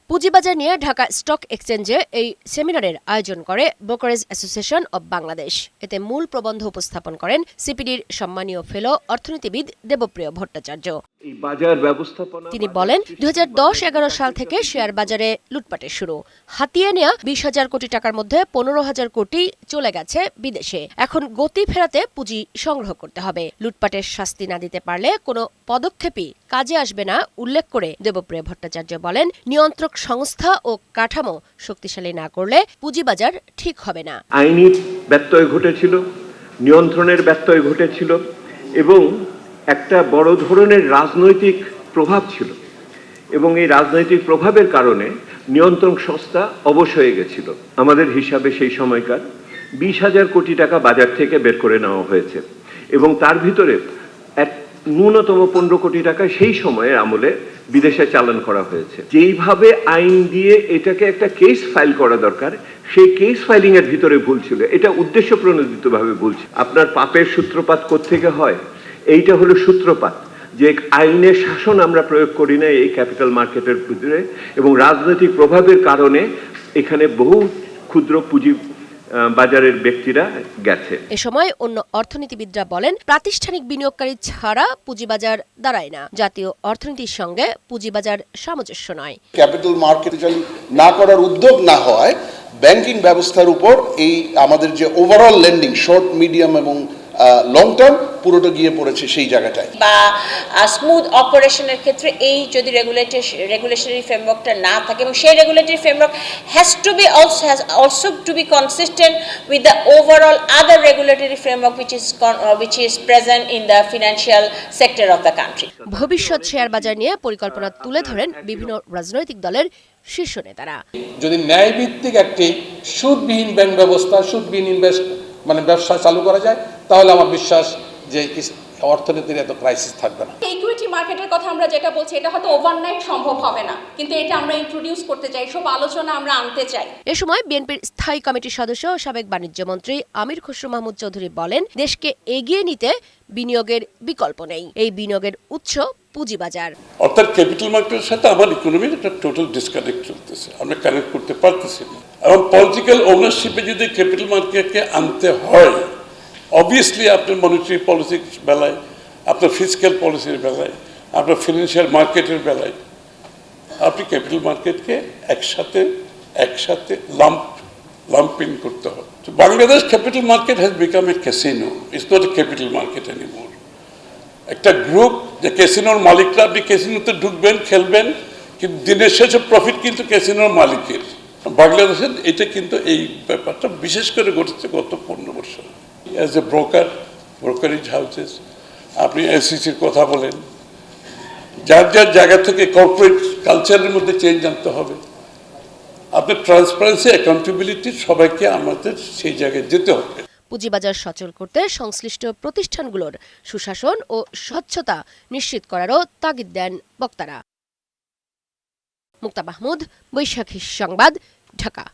পুঁজিবাজার নিয়ে ঢাকা স্টক এক্সচেঞ্জে এই সেমিনারের আয়োজন করে ব্রোকারেজ অ্যাসোসিয়েশন অব বাংলাদেশ। এতে মূল প্রবন্ধ উপস্থাপন করেন সিপিডির সম্মানীয় ফেলো অর্থনীতিবিদ দেবপ্রিয় ভট্টাচার্য। তিনি বলেন, 2010-11 সাল থেকে শেয়ার বাজারে লুটপাটের শুরু। হাতিয়ে নেওয়া 20,000 কোটি টাকার মধ্যে 15,000 কোটি চলে গেছে বিদেশে। এখন গতি ফেরাতে পুঁজি সংগ্রহ করতে হবে। লুটপাটের শাস্তি না দিতে পারলে কোনো পদক্ষেপই কাজে আসবে না উল্লেখ করে দেবপ্রিয় ভট্টাচার্য বলেন, নিয়ন্ত্রক সংস্থা ও কাঠামো শক্তিশালী না করলে পুঁজিবাজার ঠিক হবে না। আইনি ব্যত্যয় ঘটেছিল, নিয়ন্ত্রণের ব্যত্যয় ঘটেছিল এবং একটা বড় ধরনের রাজনৈতিক প্রভাব ছিল এবং এই রাজনৈতিক প্রভাবের কারণে নিয়ন্ত্রণ সংস্থা অবশ হয়ে গেছিল। আমাদের হিসাবে সেই সময়কার 20,000 কোটি টাকা বাজার থেকে বের করে নেওয়া হয়েছে এবং তার ভিতরে এক ন্যূনতম 15 কোটি টাকা সেই সময়ের আমলে বিদেশে চালান করা হয়েছে। যেইভাবে আইন দিয়ে এটাকে একটা কেস ফাইল করা দরকার, সেই কেস ফাইলিং এর ভিতরে ভুল ছিল। এটা উদ্দেশ্য প্রণোদিতভাবে ভুল ছিল। আপনার পাপের সূত্রপাত কোত্থেকে হয়? এইটা হলো সূত্রপাত, যে আইনের শাসন আমরা প্রয়োগ করি না এই ক্যাপিটাল মার্কেটের ভিতরে এবং রাজনৈতিক প্রভাবের কারণে এখানে বহু ক্ষুদ্র পুঁজি বাজারের ব্যক্তিরা গেছে। এ সময় অন্য অর্থনীতিবিদরা বলেন, প্রাতিষ্ঠানিক বিনিয়োগকারী ছাড়া পুঁজিবাজার দাঁড়ায় না। জাতীয় অর্থনীতির সঙ্গে পুঁজিবাজার সামঞ্জস্য নয়। ক্যাপিটাল মার্কেট না করার উদ্যোগ না হয় ব্যাংকিং ব্যবস্থার উপর এই আমাদের যে ওভারঅল লেন্ডিং শর্ট, মিডিয়াম এবং লং টার্ম পুরোটা গিয়ে পড়েছে সেই জায়গাটায়। বা স্মুথ অপারেশনের ক্ষেত্রে এই যদি রেগুলেটরি ফ্রেমওয়ার্কটা না থাকে এবং সেই regulatory framework has also to be consistent with the overall other regulatory framework which is present in the financial sector of the country. ভবিষ্যৎ শেয়ার বাজার নিয়ে পরিকল্পনা তুলে ধরেন বিভিন্ন রাজনৈতিক দলের শীর্ষ নেতারা। যদি ন্যায়ভিত্তিক একটি সুদবিহীন ব্যাংক ব্যবস্থা, সুদবিহীন ব্যবসা চালু করা যায়, তাহলে আমার বিশ্বাস যে অর্থনীতির এত ক্রাইসিস থাকবে না। ইকুইটি মার্কেটের কথা আমরা যেটা বলছি, এটা হয়তো ওভারনাইট সম্ভব হবে না, কিন্তু এটা আমরা ইন্ট্রোডিউস করতে চাই, সব আলোচনা আমরা আনতে চাই। এ সময় বিএনপির স্থায়ী কমিটির সদস্য ও সাবেক বাণিজ্য মন্ত্রী আমির খসরু মাহমুদ চৌধুরী বলেন, দেশকে এগিয়ে নিতে বিনিয়োগের বিকল্প নেই। এই বিনিয়োগের উৎস পুঁজিবাজার। অর্থাৎ ক্যাপিটাল মার্কেটের সাথে আমার ইকোনমির একটা টোটাল ডিসকানেক্ট চলতেছে, আমরা কানেক্ট করতে পারতেছি না। এবং পলিটিক্যাল ওনারশিপে যদি ক্যাপিটাল মার্কেটকে আনতে হয়, অবভিয়াসলি আপনার মনিটারি পলিসির বেলায়, আপনার ফিসক্যাল পলিসির বেলায়, আপনার ফিনান্সিয়াল মার্কেটের বেলায় আপনি ক্যাপিটাল মার্কেটকে একসাথে লাম্পিং করতে হবে। Bangladesh capital market has become a casino, it's not a capital market anymore. একটা গ্রুপ, যে ক্যাসিনোর মালিকরা, আপনি ক্যাসিনোতে ঢুকবেন, খেলবেন, কিন্তু দিনের শেষে প্রফিট কিন্তু ক্যাসিনোর মালিকের। বাংলাদেশের এটা কিন্তু এই ব্যাপারটা বিশেষ করে ঘটেছে গত 15 বছর। অ্যাজ এ ব্রোকারেজ হাউসেস, আপনি এসিসির কথা বলেন, যার জায়গা থেকে কর্পোরেট কালচারের মধ্যে চেঞ্জ আনতে হবে। আপনার ট্রান্সপারেন্সি, অ্যাকাউন্টেবিলিটি, সবাইকে আমাদের সেই জায়গায় যেতে হবে। পুঁজিবাজার সচল করতে সংশ্লিষ্ট প্রতিষ্ঠানগুলোর সুশাসন ও স্বচ্ছতা নিশ্চিত করারও তাগিদ দেন বক্তারা। মুক্তা মাহমুদ, বৈশাখী সংবাদ, ঢাকা।